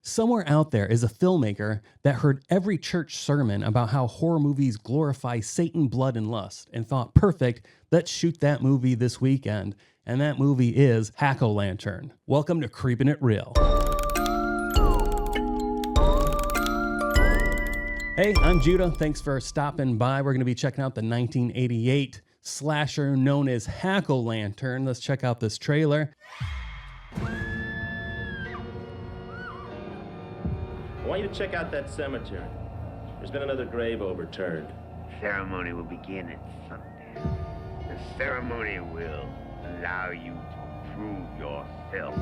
Somewhere out there is a filmmaker that heard every church sermon about how horror movies glorify Satan, blood, and lust and thought, perfect, let's shoot that movie this weekend. And that movie is Hack-O-Lantern. Welcome to Creepin' It Real. Hey, I'm Judah. Thanks for stopping by. We're going to be checking out the 1988 slasher known as Hack-O-Lantern. Let's check out this trailer. I want you to check out that cemetery. There's been another grave overturned. The ceremony will begin at sundown. The ceremony will allow you to prove yourself.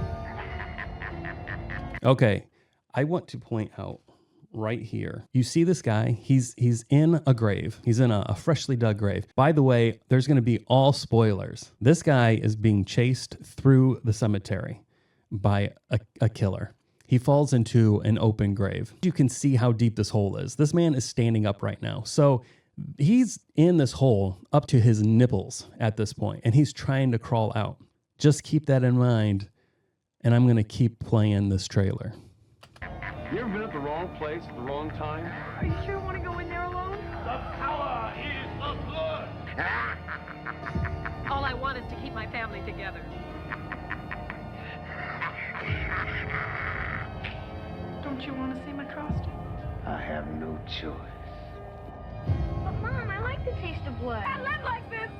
Okay, I want to point out right here. You see this guy? He's in a grave. He's in a freshly dug grave. By the way, there's going to be all spoilers. This guy is being chased through the cemetery by a killer. He falls into an open grave. You can see how deep this hole is. This man is standing up right now. So he's in this hole up to his nipples at this point, and he's trying to crawl out. Just keep that in mind, and I'm going to keep playing this trailer. You ever been at the wrong place at the wrong time? Are you sure you want to go in there alone? The power is of blood. All I want is to keep my family together. Don't you want to see my costume? I have no choice. But Mom, I like the taste of blood. I live like this.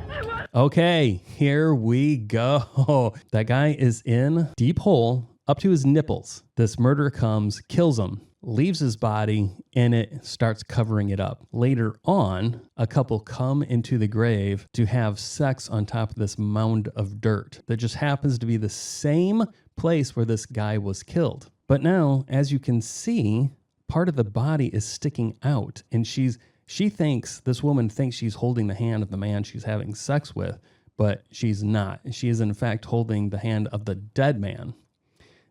I want. Okay, here we go. That guy is in deep hole up to his nipples. This murderer comes, kills him, leaves his body, and it starts covering it up. Later on, a couple come into the grave to have sex on top of this mound of dirt that just happens to be the same place where this guy was killed. But now, as you can see, part of the body is sticking out, and this woman thinks she's holding the hand of the man she's having sex with, but she's not. She is in fact holding the hand of the dead man.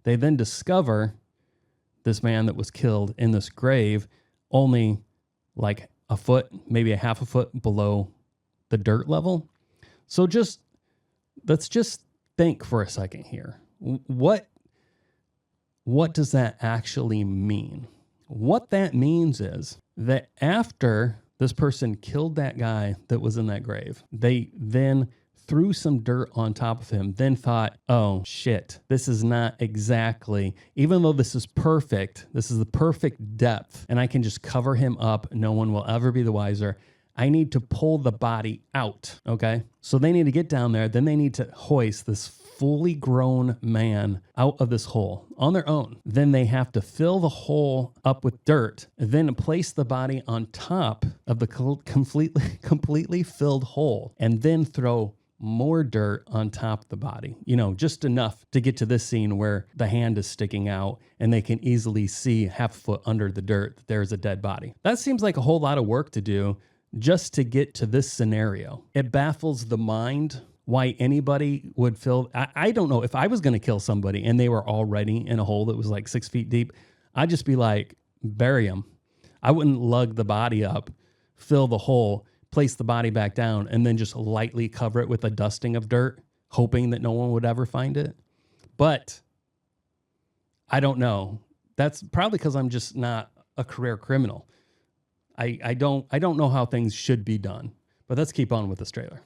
They then discover this man that was killed in this grave only like a foot, maybe a half a foot below the dirt level. So let's just think for a second here. What does that actually mean? What that means is that after this person killed that guy that was in that grave, they then threw some dirt on top of him, then thought, oh shit, this is not exactly, even though this is perfect, this is the perfect depth, and I can just cover him up, no one will ever be the wiser. I need to pull the body out, okay? So they need to get down there, then they need to hoist this fully grown man out of this hole on their own. Then they have to fill the hole up with dirt, then place the body on top of the completely filled hole, and then throw more dirt on top of the body, just enough to get to this scene where the hand is sticking out and they can easily see half a foot under the dirt that there's a dead body. That seems like a whole lot of work to do just to get to this scenario. It baffles the mind why anybody would feel, I don't know, if I was going to kill somebody and they were already in a hole that was like 6 feet deep, I'd just be like, bury them. I wouldn't lug the body up, fill the hole, place the body back down, and then just lightly cover it with a dusting of dirt, hoping that no one would ever find it. But I don't know. That's probably because I'm just not a career criminal. I don't know how things should be done. But let's keep on with this trailer.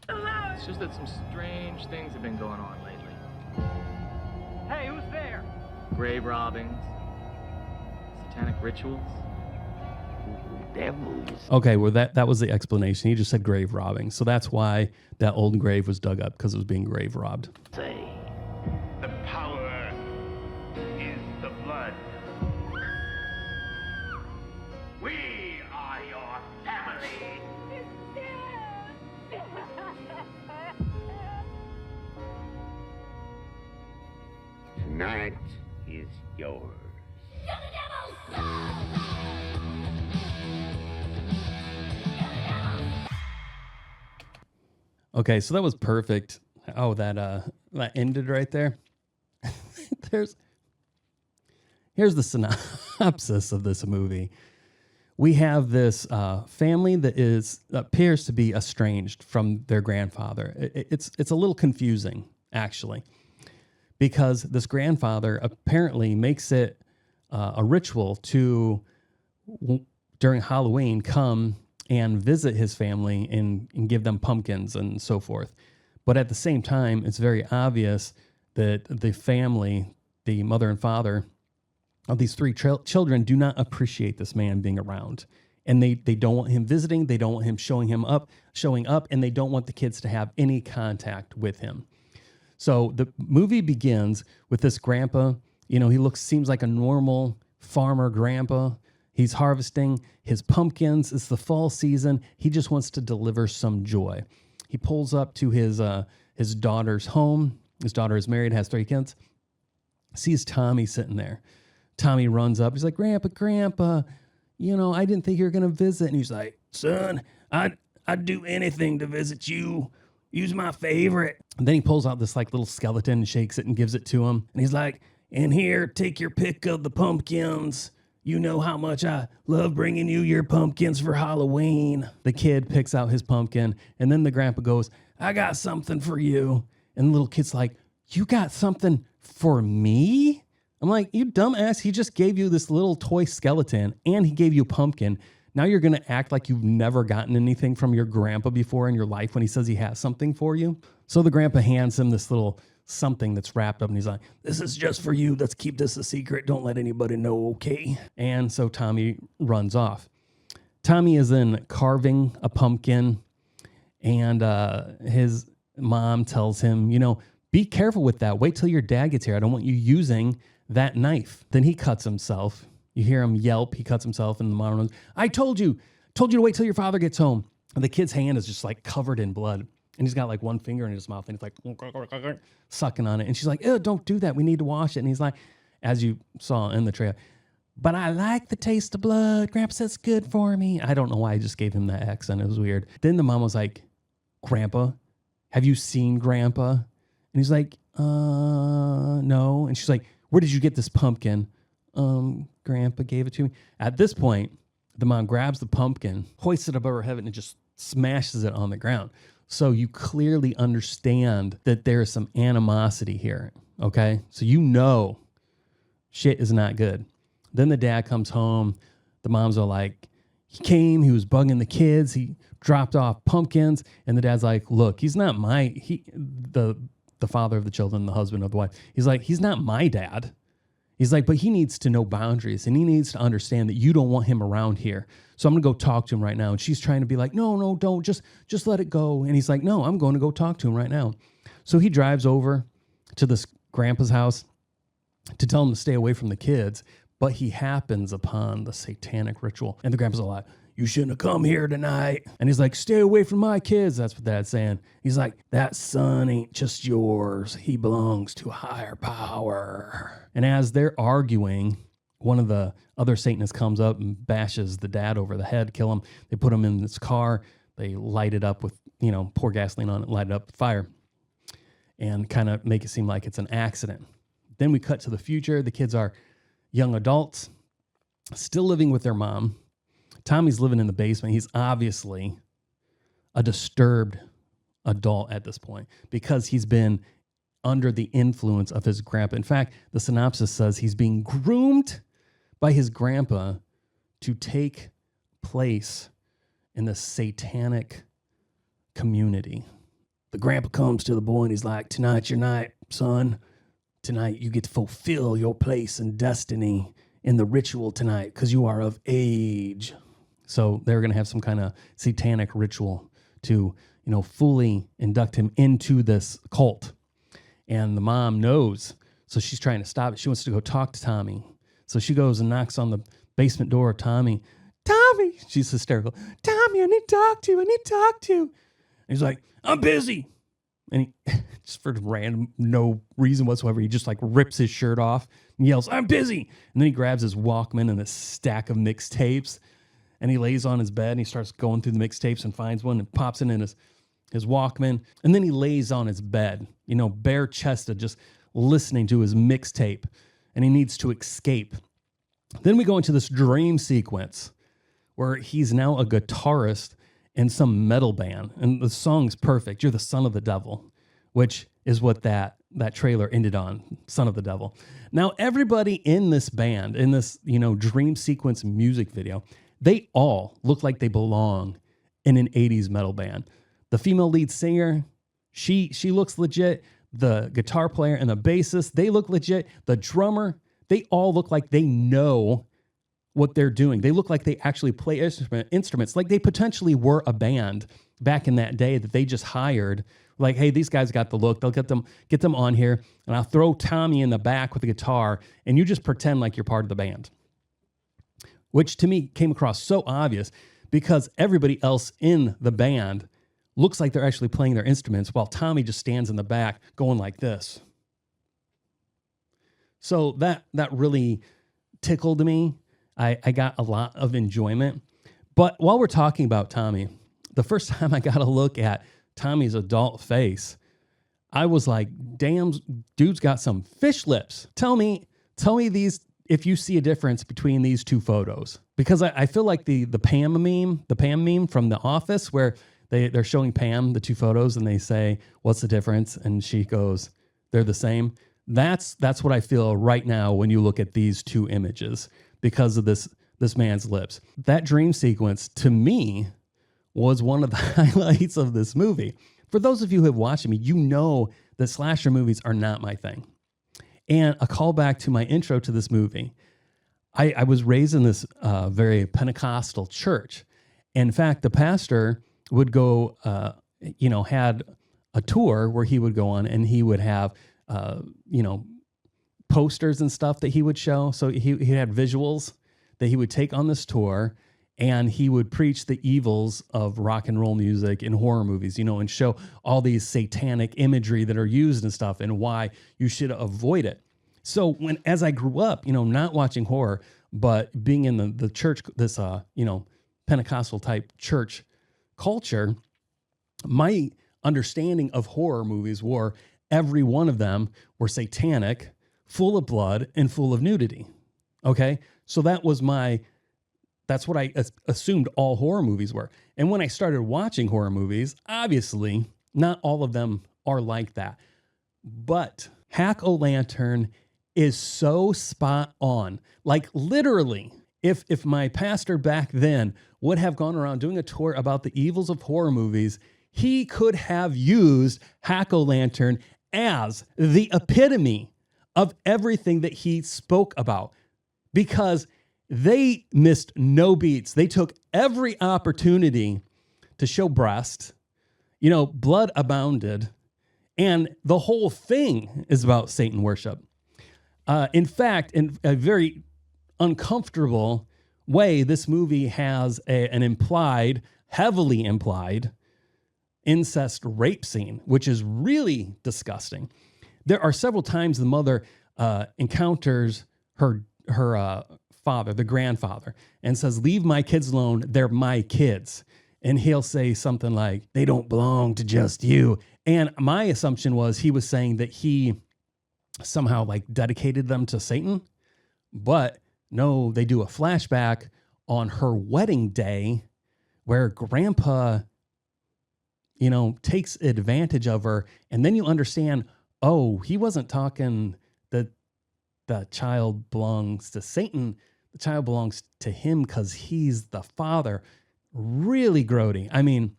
It's just that some strange things have been going on lately. Hey, who's there? Grave robbings, satanic rituals. Devils. Okay, well that was the explanation. He just said grave robbing. So that's why that old grave was dug up, because it was being grave robbed. Say, the power is the blood. We are your family. Tonight is yours. Okay, so that was perfect. Oh, that ended right there. Here's the synopsis of this movie. We have this family that appears to be estranged from their grandfather. It's a little confusing, actually, because this grandfather apparently makes it a ritual to, during Halloween, come and visit his family and give them pumpkins and so forth. But at the same time, it's very obvious that the family, the mother and father of these three children, do not appreciate this man being around. And they don't want him visiting. They don't want him showing up, and they don't want the kids to have any contact with him. So the movie begins with this grandpa. He seems like a normal farmer grandpa. He's harvesting his pumpkins. It's the fall season. He just wants to deliver some joy. He pulls up to his daughter's home. His daughter is married, has 3 kids. Sees Tommy sitting there. Tommy runs up. He's like, Grandpa, I didn't think you were going to visit. And he's like, son, I'd do anything to visit you. You's my favorite. And then he pulls out this little skeleton and shakes it and gives it to him. And he's like, and here, take your pick of the pumpkins. You know how much I love bringing you your pumpkins for Halloween. The kid picks out his pumpkin, and then the grandpa goes, I got something for you. And the little kid's like, you got something for me? I'm like, you dumbass, he just gave you this little toy skeleton, and he gave you a pumpkin. Now you're going to act like you've never gotten anything from your grandpa before in your life when he says he has something for you. So the grandpa hands him this little something that's wrapped up, and he's like, this is just for you. Let's keep this a secret. Don't let anybody know, okay? And so Tommy runs off. Tommy is then carving a pumpkin, and his mom tells him, be careful with that. Wait till your dad gets here. I don't want you using that knife. Then he cuts himself. You hear him yelp. He cuts himself, and the mom goes, I told you to wait till your father gets home. And the kid's hand is just covered in blood. And he's got one finger in his mouth, and he's sucking on it. And she's like, ew, don't do that. We need to wash it. And he's like, as you saw in the trailer, but I like the taste of blood. Grandpa says it's good for me. I don't know why I just gave him that accent. It was weird. Then the mom was like, Grandpa, have you seen Grandpa? And he's like, no. And she's like, where did you get this pumpkin? Grandpa gave it to me. At this point, the mom grabs the pumpkin, hoists it above her head, and it just smashes it on the ground. So you clearly understand that there is some animosity here, okay? So shit is not good. Then the dad comes home. The moms are like, he came, he was bugging the kids, he dropped off pumpkins, and the dad's like, look, he's not the father of the children, the husband of the wife. He's like, he's not my dad. He's like, but he needs to know boundaries, and he needs to understand that you don't want him around here. So I'm going to go talk to him right now. And she's trying to be like, no, don't. Just let it go. And he's like, no, I'm going to go talk to him right now. So he drives over to this grandpa's house to tell him to stay away from the kids. But he happens upon the satanic ritual. And the grandpa's like, you shouldn't have come here tonight. And he's like, stay away from my kids. That's what Dad's saying. He's like, that son ain't just yours. He belongs to a higher power. And as they're arguing, one of the other Satanists comes up and bashes the dad over the head, kill him. They put him in this car. They light it up with, pour gasoline on it, light it up with fire, and kind of make it seem like it's an accident. Then we cut to the future. The kids are young adults, still living with their mom. Tommy's living in the basement. He's obviously a disturbed adult at this point because he's been under the influence of his grandpa. In fact, the synopsis says he's being groomed by his grandpa to take place in the satanic community. The grandpa comes to the boy and he's like, tonight's your night, son. Tonight you get to fulfill your place and destiny in the ritual tonight because you are of age. So they're going to have some kind of satanic ritual to, fully induct him into this cult. And the mom knows, so she's trying to stop it. She wants to go talk to Tommy. So she goes and knocks on the basement door of Tommy. Tommy, she's hysterical. Tommy, I need to talk to you. And he's like, I'm busy. And he, just for no reason whatsoever, he just rips his shirt off and yells, I'm busy. And then he grabs his Walkman and a stack of mixtapes. And he lays on his bed and he starts going through the mixtapes and finds one and pops it in his Walkman. And then he lays on his bed, bare chested, just listening to his mixtape. And he needs to escape. Then we go into this dream sequence where he's now a guitarist in some metal band. And the song's perfect. You're the son of the devil, which is what that that trailer ended on, Son of the Devil. Now, everybody in this band, in this, dream sequence music video, they all look like they belong in an 80s metal band. The female lead singer, she looks legit. The guitar player and the bassist, they look legit. The drummer, they all look like they know what they're doing. They look like they actually play instruments, like they potentially were a band back in that day that they just hired. Like, hey, these guys got the look. They'll get them on here, and I'll throw Tommy in the back with a guitar, and you just pretend like you're part of the band. Which to me came across so obvious because everybody else in the band looks like they're actually playing their instruments while Tommy just stands in the back going like this. So that really tickled me. I got a lot of enjoyment. But while we're talking about Tommy, the first time I got a look at Tommy's adult face, I was like, damn, dude's got some fish lips. Tell me these, if you see a difference between these two photos. Because I feel like the Pam meme from The Office, where they're showing Pam the two photos and they say, what's the difference? And she goes, they're the same. That's what I feel right now when you look at these two images because of this man's lips. That dream sequence, to me, was one of the highlights of this movie. For those of you who have watched me, you know that slasher movies are not my thing. And a callback to my intro to this movie, I was raised in this very Pentecostal church. In fact, the pastor would go, had a tour where he would go on and he would have, posters and stuff that he would show. So he had visuals that he would take on this tour, and he would preach the evils of rock and roll music and horror movies, and show all these satanic imagery that are used and stuff and why you should avoid it. So as I grew up, not watching horror, but being in the church, this, Pentecostal type church culture, my understanding of horror movies were every one of them were satanic, full of blood, and full of nudity. Okay. So that's what I assumed all horror movies were. And when I started watching horror movies, obviously not all of them are like that. But Hack-O-Lantern is so spot on. Like literally, if my pastor back then would have gone around doing a tour about the evils of horror movies, he could have used Hack-O-Lantern as the epitome of everything that he spoke about, because they missed no beats. They took every opportunity to show breast, blood abounded, and the whole thing is about Satan worship. In fact, in a very uncomfortable way, this movie has an implied, heavily implied incest rape scene, which is really disgusting. There are several times the mother encounters her father, the grandfather, and says, leave my kids alone. They're my kids. And he'll say something like, they don't belong to just you. And my assumption was he was saying that he somehow dedicated them to Satan. But no, they do a flashback on her wedding day where grandpa, takes advantage of her. And then you understand, oh, he wasn't talking that the child belongs to Satan. The child belongs to him because he's the father. Really grody. I mean,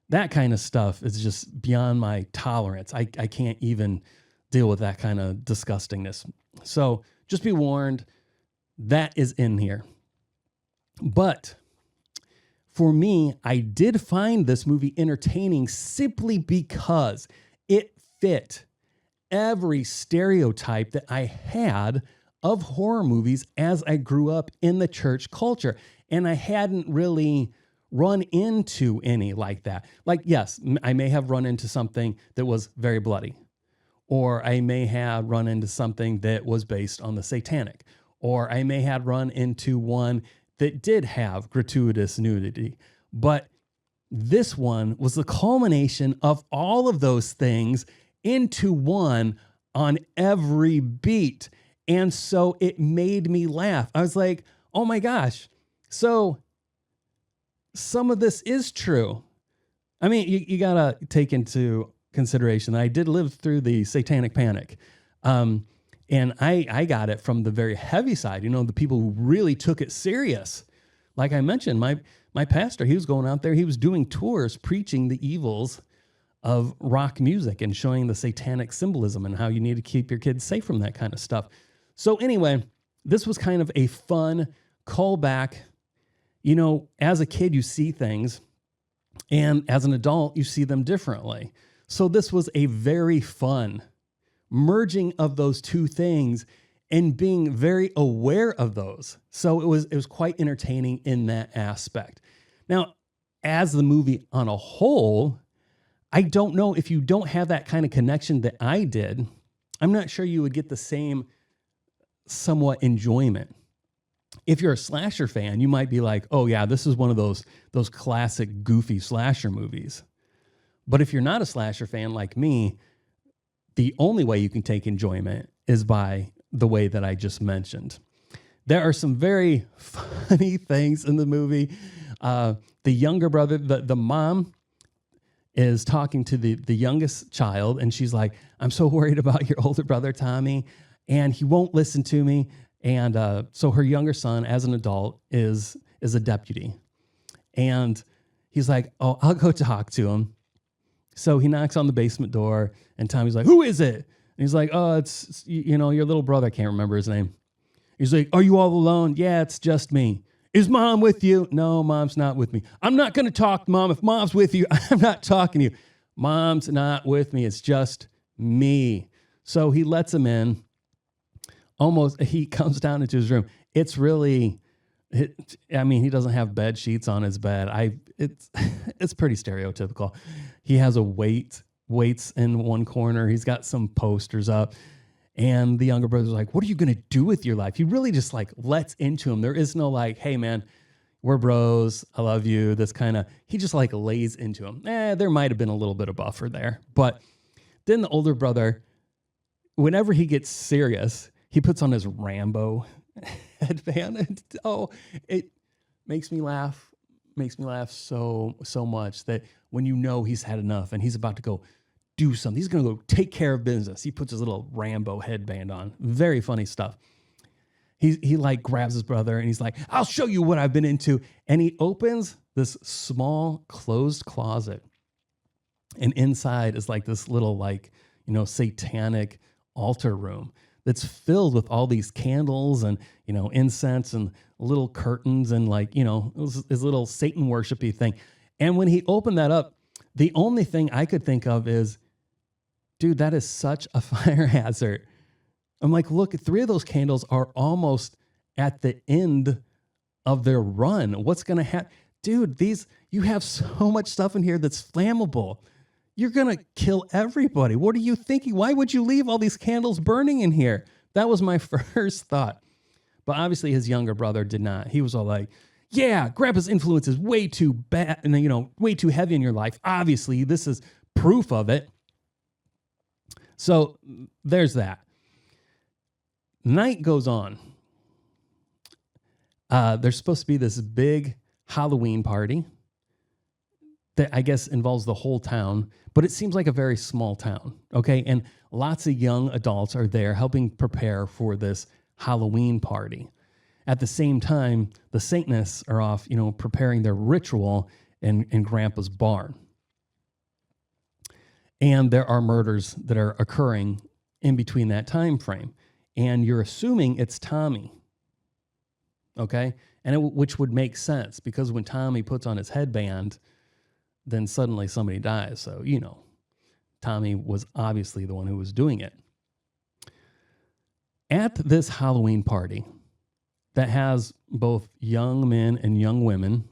that kind of stuff is just beyond my tolerance. I can't even deal with that kind of disgustingness. So just be warned, that is in here. But for me, I did find this movie entertaining simply because it fit every stereotype that I had of horror movies as I grew up in the church culture. And I hadn't really run into any like that. Yes, I may have run into something that was very bloody, or I may have run into something that was based on the satanic, or I may have run into one that did have gratuitous nudity. But this one was the culmination of all of those things into one on every beat. And so it made me laugh. I was like, oh my gosh. So some of this is true. I mean, you got to take into consideration. I did live through the satanic panic. And I got it from the very heavy side, the people who really took it serious. Like I mentioned, my pastor, he was going out there, he was doing tours preaching the evils of rock music and showing the satanic symbolism and how you need to keep your kids safe from that kind of stuff. So anyway, this was kind of a fun callback. As a kid, you see things, and as an adult, you see them differently. So this was a very fun merging of those two things and being very aware of those. So it was quite entertaining in that aspect. Now, as the movie on a whole, I don't know if you don't have that kind of connection that I did, I'm not sure you would get the same somewhat enjoyment. If you're a slasher fan, you might be like, oh yeah, this is one of those classic goofy slasher movies. But if you're not a slasher fan like me, the only way you can take enjoyment is by the way that I just mentioned. There are some very funny things in the movie. The younger brother, the mom is talking to the youngest child, and she's like, I'm so worried about your older brother, Tommy, and he won't listen to me. And so her younger son, as an adult, is a deputy. And he's like, oh, I'll go talk to him. So he knocks on the basement door, and Tommy's like, who is it? And he's like, oh, it's your little brother. I can't remember his name. He's like, are you all alone? Yeah, it's just me. Is mom with you? No, mom's not with me. I'm not going to talk, mom. If mom's with you, I'm not talking to you. Mom's not with me. It's just me. So he lets him in. He comes down into his room. It's really, he doesn't have bed sheets on his bed. It's pretty stereotypical. He has a weights in one corner. He's got some posters up. And the younger brother's like, what are you going to do with your life? He really just lets into him. There is no hey man, we're bros. I love you. This kind of, he just lays into him. There might've been a little bit of buffer there, but then the older brother, whenever he gets serious, he puts on his Rambo headband. It makes me laugh so much that when he's had enough and he's about to go do something, he's going to go take care of business, he puts his little Rambo headband on. Very funny stuff. He grabs his brother and he's like, I'll show you what I've been into. And he opens this small closed closet. And inside is this little satanic altar room that's filled with all these candles and, incense and little curtains and his little Satan worshipy thing. And when he opened that up, the only thing I could think of is, dude, that is such a fire hazard. I'm like, look, 3 of those candles are almost at the end of their run. What's going to happen? Dude, you have so much stuff in here that's flammable. You're going to kill everybody. What are you thinking? Why would you leave all these candles burning in here? That was my first thought. But obviously his younger brother did not. He was all like, yeah, Grandpa's influence is way too bad and, way too heavy in your life. Obviously, this is proof of it. So there's that. Night goes on. There's supposed to be this big Halloween party that I guess involves the whole town, but it seems like a very small town, okay? And lots of young adults are there helping prepare for this Halloween party. At the same time, the Satanists are off, preparing their ritual in Grandpa's barn. And there are murders that are occurring in between that time frame. And you're assuming it's Tommy, okay? And which would make sense because when Tommy puts on his headband, then suddenly somebody dies. So, Tommy was obviously the one who was doing it. At this Halloween party that has both young men and young women,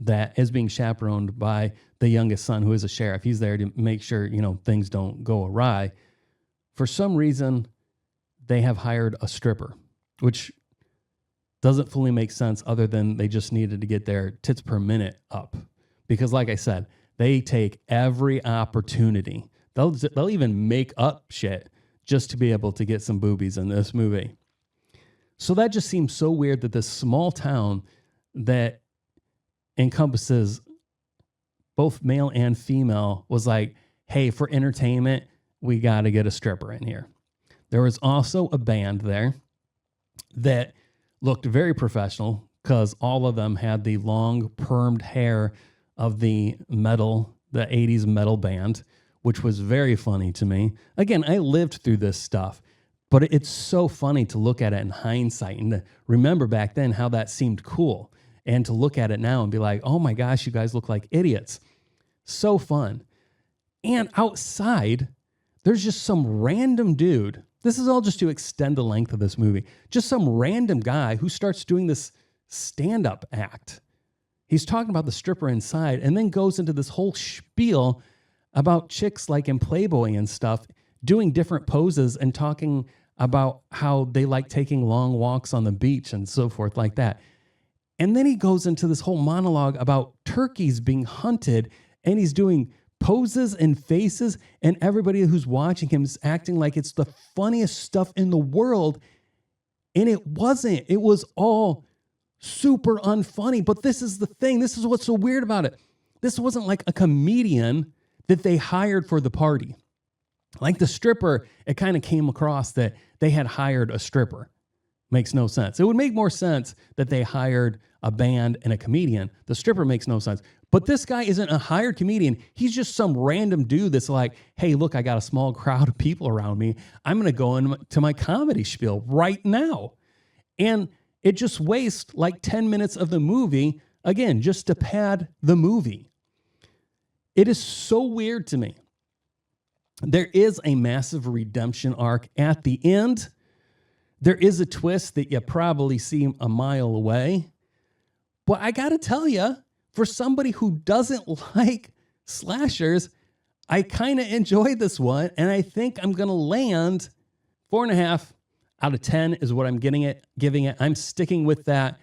that is being chaperoned by the youngest son, who is a sheriff. He's there to make sure, things don't go awry. For some reason, they have hired a stripper, which doesn't fully make sense other than they just needed to get their tits per minute up. Because like I said, they take every opportunity. They'll even make up shit just to be able to get some boobies in this movie. So that just seems so weird that this small town that encompasses both male and female was like, hey, for entertainment, we got to get a stripper in here. There was also a band there that looked very professional because all of them had the long permed hair of the 80s metal band, which was very funny to me. Again, I lived through this stuff, but it's so funny to look at it in hindsight and to remember back then how that seemed cool, and to look at it now and be like, oh my gosh, you guys look like idiots. So fun. And outside, there's just some random dude. This is all just to extend the length of this movie. Just some random guy who starts doing this stand-up act. He's talking about the stripper inside and then goes into this whole spiel about chicks like in Playboy and stuff, doing different poses and talking about how they like taking long walks on the beach and so forth like that. And then he goes into this whole monologue about turkeys being hunted, and he's doing poses and faces, and everybody who's watching him is acting like it's the funniest stuff in the world. And it wasn't. It was all super unfunny. But this is the thing. This is what's so weird about it. This wasn't like a comedian that they hired for the party. Like the stripper, it kind of came across that they had hired a stripper. Makes no sense. It would make more sense that they hired a band and a comedian. The stripper makes no sense. But this guy isn't a hired comedian. He's just some random dude that's like, hey, look, I got a small crowd of people around me. I'm going to go into my comedy spiel right now. And it just wastes like 10 minutes of the movie, again, just to pad the movie. It is so weird to me. There is a massive redemption arc at the end. There is a twist that you probably see a mile away. But I got to tell you, for somebody who doesn't like slashers, I kind of enjoyed this one. And I think I'm going to land 4.5 out of 10 is what I'm giving it. I'm sticking with that.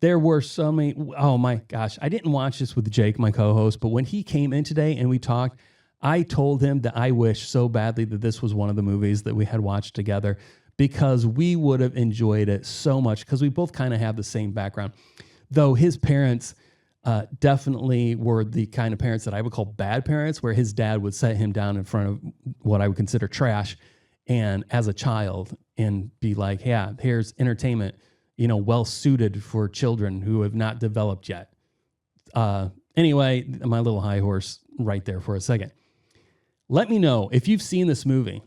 There were so many. Oh my gosh. I didn't watch this with Jake, my co-host, but when he came in today and we talked, I told him that I wish so badly that this was one of the movies that we had watched together, because we would have enjoyed it so much, because we both kind of have the same background. Though his parents definitely were the kind of parents that I would call bad parents, where his dad would set him down in front of what I would consider trash, and as a child, and be like, yeah, here's entertainment, well suited for children who have not developed yet. Anyway, my little high horse right there for a second. Let me know if you've seen this movie.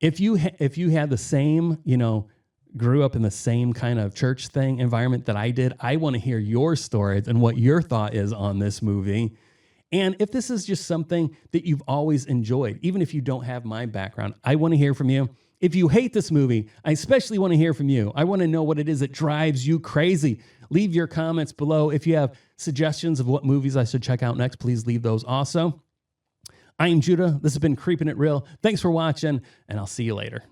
If you had the same, grew up in the same kind of church thing environment that I did, I want to hear your stories and what your thought is on this movie. And if this is just something that you've always enjoyed, even if you don't have my background, I want to hear from you. If you hate this movie, I especially want to hear from you. I want to know what it is that drives you crazy. Leave your comments below. If you have suggestions of what movies I should check out next, please leave those also. I am Judah. This has been Creepin' It Real. Thanks for watching, and I'll see you later.